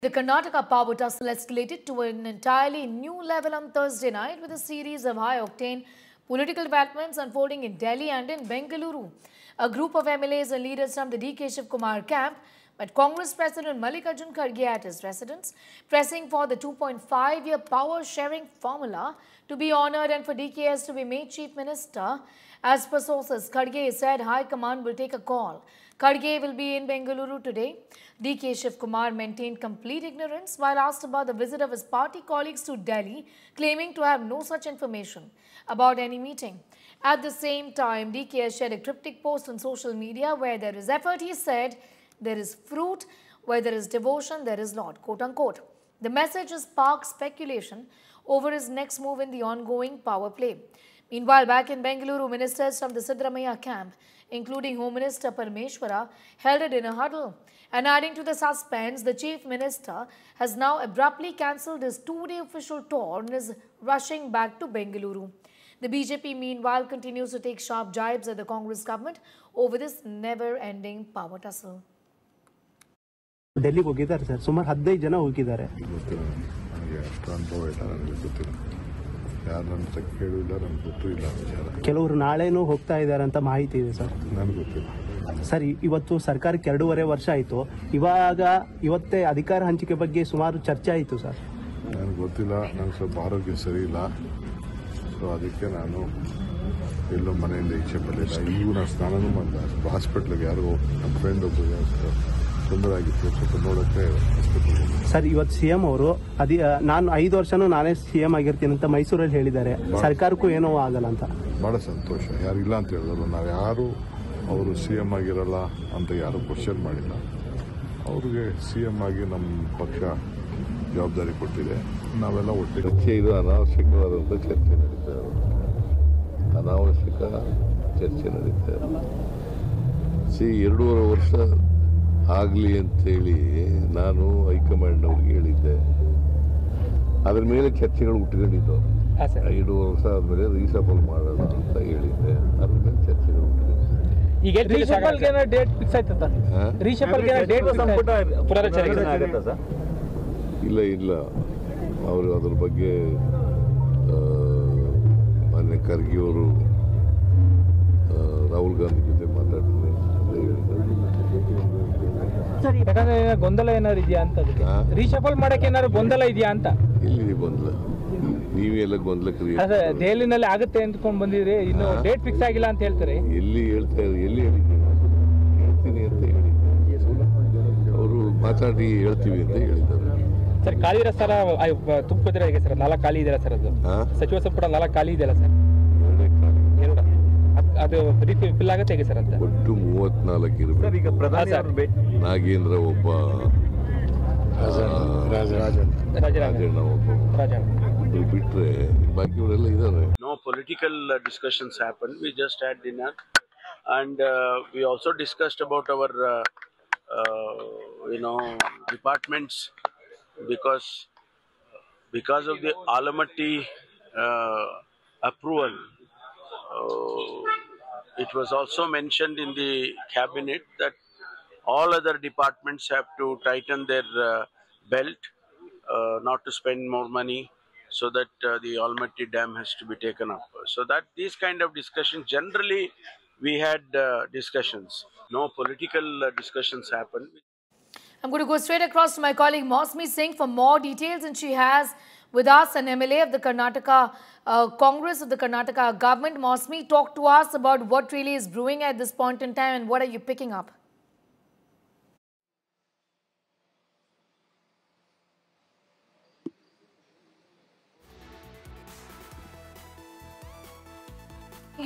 The Karnataka power tussle escalated to an entirely new level on Thursday night with a series of high-octane political developments unfolding in Delhi and in Bengaluru. A group of MLAs and leaders from the DK Shiv Kumar camp met Congress President Mallikarjun Kharge at his residence, pressing for the 2.5-year power-sharing formula to be honoured and for DKS to be made Chief Minister. As per sources, Kharge said High Command will take a call. Kharge will be in Bengaluru today. DK Shiv Kumar maintained complete ignorance while asked about the visit of his party colleagues to Delhi, claiming to have no such information about any meeting. At the same time, DK shared a cryptic post on social media where there is effort, he said, there is fruit, where there is devotion, there is not, quote unquote. The message sparked speculation over his next move in the ongoing power play. Meanwhile, back in Bengaluru, ministers from the Siddaramaiah camp, including Home Minister Parameshwara, held a dinner huddle. And adding to the suspense, the Chief Minister has now abruptly cancelled his two-day official tour and is rushing back to Bengaluru. The BJP, meanwhile, continues to take sharp jibes at the Congress government over this never-ending power tussle. ಡೆಲ್ಲಿಗೆ ಹೋಗಿದ್ದಾರೆ sir, ಸುಮಾರು 15 ಜನ ಹೋಗಿದ್ದಾರೆ. ಕೆಲವರು ನಾಳೆನೂ ಹೋಗ್ತಾ ಇದ್ದಾರೆ ಅಂತ ಮಾಹಿತಿ ಇದೆ ಸರ್. ನನಗೆ ಗೊತ್ತಿಲ್ಲ ಸರ್. ಇವತ್ತು ಸರ್ಕಾರಕ್ಕೆ 2.5 ವರ್ಷ ಆಯಿತು. ಇವತ್ತೇ ಅಧಿಕಾರ ಹಂಚಿಕೆ ಬಗ್ಗೆ ಸುಮಾರು ಚರ್ಚೆ ಆಯಿತು ಸರ್. ನನಗೆ ಗೊತ್ತಿಲ್ಲ, ನನಗೆ ಸ್ವಲ್ಪ ಆರೋಗ್ಯ ಸರಿ ಇಲ್ಲ, ಸೊ ಅದಕ್ಕೆ ನಾನು ಎಲ್ಲೋ ಮನೆಯಿಂದ ಈಚೆ ಬರಲಿಲ್ಲ. ಈಗೂ ನಾನು ಸ್ನಾನನೂ ಮಾಡಿದೆ. ಹಾಸ್ಪಿಟ್ಲಿಗೆ ಯಾರಿಗೋ ನಮ್ಮ ಫ್ರೆಂಡ್ ಒಬ್ಬರು ತೊಂದರೆ ಆಗಿತ್ತು, ಸ್ವಲ್ಪ ನೋಡೋಕ್ಕೆ ಹಾಸ್ಪಿಟ್ಲಿಗೆ. ಸರ್, ಇವತ್ತು CM ಅವರು ನಾನು 5 ವರ್ಷನೂ ನಾನೇ CM ಆಗಿರ್ತೀನಿ ಅಂತ ಮೈಸೂರಲ್ಲಿ ಹೇಳಿದ್ದಾರೆ. ಸರ್ಕಾರಕ್ಕೂ ಏನೋ ಆಗಲ್ಲ ಅಂತ. ಬಹಳ ಸಂತೋಷ. ಯಾರಿಲ್ಲ ಅಂತ ಹೇಳಿದ್ರು. ನಾವು ಯಾರು ಅವರು CM ಆಗಿರಲ್ಲ ಅಂತ ಯಾರು ಕ್ವಶನ್ ಮಾಡಿಲ್ಲ. ಅವ್ರಿಗೆ CM ಆಗಿ ನಮ್ಮ ಪಕ್ಷ ಜವಾಬ್ದಾರಿ ಕೊಟ್ಟಿದೆ. ನಾವೆಲ್ಲ ಒಟ್ಟಿಗೆ ಚರ್ಚೆ. ಇದು ಅನಾವಶ್ಯಕವಾದಂಥ ಚರ್ಚೆ ನಡೀತಾ ಇದೆ. ಅನಾವಶ್ಯಕ ಚರ್ಚೆ ನಡೀತಾ ಇದೆ. 2.5 ವರ್ಷ ಆಗಲಿ ಅಂತೇಳಿ ನಾನು ಹೈಕಮಾಂಡ್ನವ್ರಿಗೆ ಹೇಳಿದ್ದೆ. ಅದ್ರ ಮೇಲೆ ಚರ್ಚೆಗಳು ಹುಟ್ಕೊಂಡಿದ್ದು. 2 ವರ್ಷ ಆದಮೇಲೆ ರೀಸಫಲ್ ಮಾಡೋಣ ಅಂತ ಹೇಳಿದ್ದೆ. ಅದ್ರ ಮೇಲೆ ಚರ್ಚೆಗಳು ಇಲ್ಲ. ಅವರು ಅದ್ರ ಬಗ್ಗೆ ಮಾನ್ಯ ಖರ್ಗೆಯವರು ರಾಹುಲ್ ಗಾಂಧಿ ಜೊತೆ ಮಾತಾಡ್ತೀನಿ ಅಂತ ಹೇಳಿದ್ದಾರೆ. ಗೊಂದಲ ಏನಾದ್ರು ಇದೆಯಾ ಅಂತ? ರೀಶಫಲ್ ಮಾಡಕ್ಕೆ ಏನಾದ್ರು ಗೊಂದಲ ಇದೆಯಾ ಅಂತ? ಎಲ್ಲಿ ಗೊಂದಲ? ನೀವೆಲ್ಲ ಗೊಂದಲ ದೆಹಲಿನಲ್ಲಿ ಆಗುತ್ತೆ ಅಂದ್ಕೊಂಡು ಬಂದಿದ್ರಿ, ಇನ್ನು ಡೇಟ್ ಫಿಕ್ಸ್ ಆಗಿಲ್ಲ ಅಂತ ಹೇಳ್ತಾರೆ. ಎಲ್ಲಿ ಹೇಳ್ತಾ ಎಲ್ಲಿ ಹೇಳಿದ್ದೀನಿ? ಹೇಳ್ತೀನಿ ಅಂತ ಹೇಳಿದ್ದಾರೆ. ಅವರು ಮಾತಾಡಿ ಹೇಳ್ತೀವಿ ಅಂತ ಹೇಳಿದ್ದಾರೆ. ಸರ್, ಖಾಲಿ ಇರೋ ಸರ್ ತುಂಬಿದ್ರೆ ಹೇಗೆ ಸರ್? 4 ಖಾಲಿ ಇದೆಯಲ್ಲ ಸರ್? ಅದು ಸಚಿವ ಸಂಪುಟ 4 ಖಾಲಿ ಇದೆಯಲ್ಲ ಸರ್? ಅದು ಫಿಲ್ ಆಗುತ್ತೆ ಹೇಗೆ ಸರ್ ಅಂತ? ಒಟ್ಟು 34 ಇರಬೇಕು. ನಾಗೇಂದ್ರ ಒಬ್ಬ, ರಾಜಣ್ಣ ಒಬ್ಬ ಬಿಟ್ರೆ ಬಾಕಿಯವರೆಲ್ಲ ಇದ್ದಾರೆ. No political discussions happened. We just had dinner and we also discussed about our departments because of the Alamatti approval. It was also mentioned in the cabinet that all other departments have to tighten their belt, not to spend more money, so that the Almaty Dam has to be taken up. So that these kind of discussions, generally we had discussions. No political discussions happened. I'm going to go straight across to my colleague Mosmi Singh for more details, and she has with us an MLA of the Karnataka Congress of the Karnataka government. Mosmi, talk to us about what really is brewing at this point in time and what are you picking up?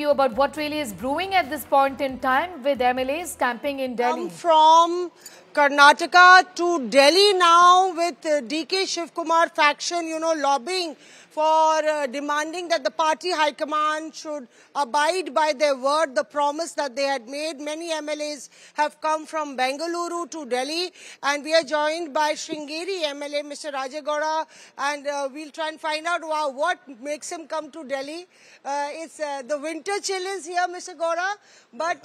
You about what really is brewing at this point in time with MLAs camping in Delhi. From Karnataka to Delhi now with DK Shiv Kumar faction, lobbying for demanding that the party high command should abide by their word, the promise that they had made. Many MLAs have come from Bengaluru to Delhi, and we are joined by Sringeri MLA, Mr. Rajagowda, and we'll try and find out what makes him come to Delhi. It's the winter chill is here, Mr. Gowda, but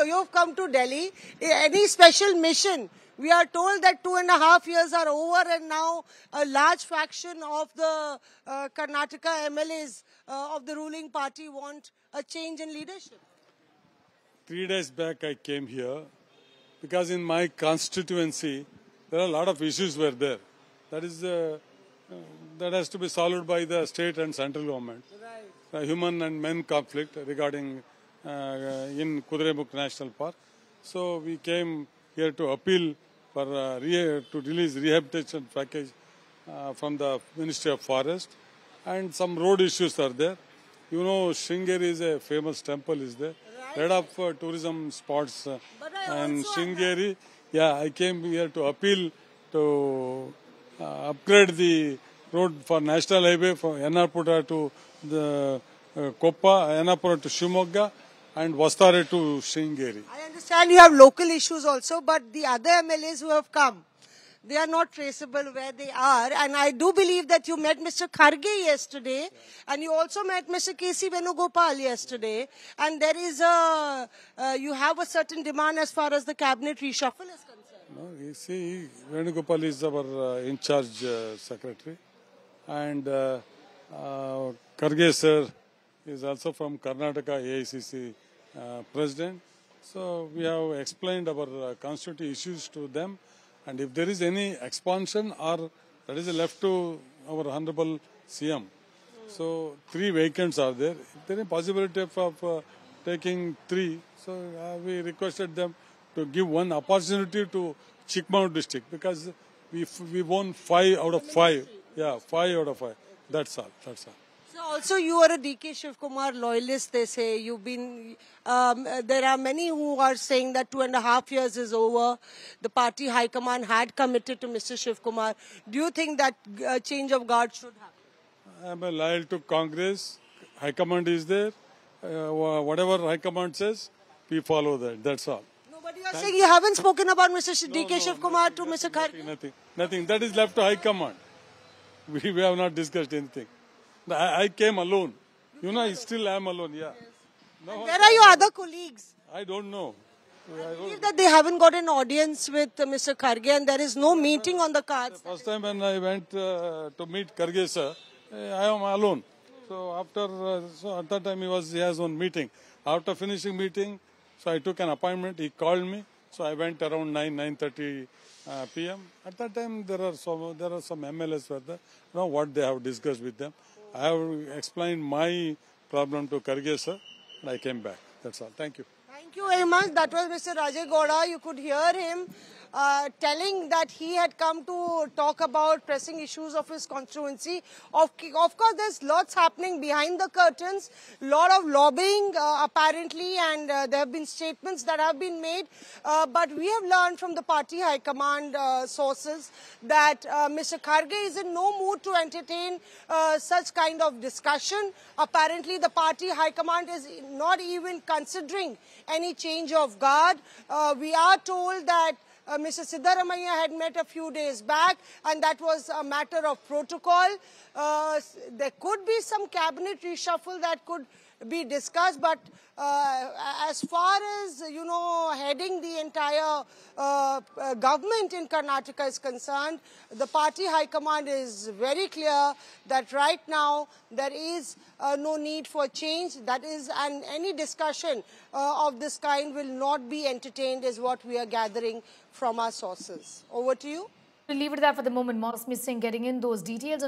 you've come to Delhi. Any special mission We are told that 2.5 years are over, and now a large fraction of the Karnataka MLAs of the ruling party want a change in leadership. 3 days back I came here because in my constituency there are a lot of issues were there. That is that has to be solved by the state and central government. Right. Human and men conflict regarding in Kudremukh National Park. So we came here to appeal for to release rehabilitation package from the Ministry of Forest, and some road issues are there. You know, Sringeri is a famous temple is there. Right. Lot of tourism spots and Sringeri. Yeah, I came here to appeal to upgrade the road for National Highway from Ennarpura to the Koppa, Ennarpura to Shimogga, and Vastare to Sringeri. I understand you have local issues also, but the other MLAs who have come, they are not traceable where they are. And I do believe that you met Mr. Kharge yesterday, and you also met Mr. K.C. Venugopal yesterday. And there is you have a certain demand as far as the cabinet reshuffle is concerned. No, you see, Venugopal is our in-charge secretary, and Kharge sir is also from Karnataka AICC president. So we have explained our constitutional issues to them, and if there is any expansion or that is left to our Honorable CM. So 3 vacants are there. If there is a possibility of taking 3, so we requested them to give one opportunity to Chikmagalur district, because we won 5 out of 5. Yeah, 5 out of 5. That's all. That's all. So also you are a DK Shivkumar loyalist, they say. You've been, there are many who are saying that 2.5 years is over. The party high command had committed to Mr. Shivkumar. Do you think that change of guard should happen? I am loyal to Congress. High command is there. Whatever high command says, we follow that. That's all. No, but you are saying you haven't spoken about Mr. DK Shivkumar to Mr. Kharge? Nothing. That is left to high command. We have not discussed anything. I came alone. You know, I still am alone, yeah. No, where are your other colleagues? I don't know. I believe that they haven't got an audience with Mr. Kharge, and there is no meeting on the cards. First time when I went to meet Kharge sir, I am alone. So after, so at that time he has his own meeting. After finishing meeting, so I took an appointment. He called me. So I went around 9:30 p.m. At that time there are some MLAs were there. You know what they have discussed with them. I have explained my problem to Kharge sir, and I came back. That's all. Thank you. Thank you very much. That was Mr. Rajay Gowda. You could hear him telling that he had come to talk about pressing issues of his constituency. Of course, there's lots happening behind the curtains, lot of lobbying apparently, and there have been statements that have been made. But we have learned from the party high command sources that Mr. Kharge is in no mood to entertain such kind of discussion. Apparently, the party high command is not even considering any change of guard. We are told that Mr. Siddaramaiah had met a few days back, and that was a matter of protocol. There could be some cabinet reshuffle that could be discussed, but as far as, you know, heading the entire government in Karnataka is concerned, the party high command is very clear that right now there is no need for change. That is, and any discussion of this kind will not be entertained, is what we are gathering from our sources. Over to you. We'll leave it there for the moment. Mosmi Singh getting in those details.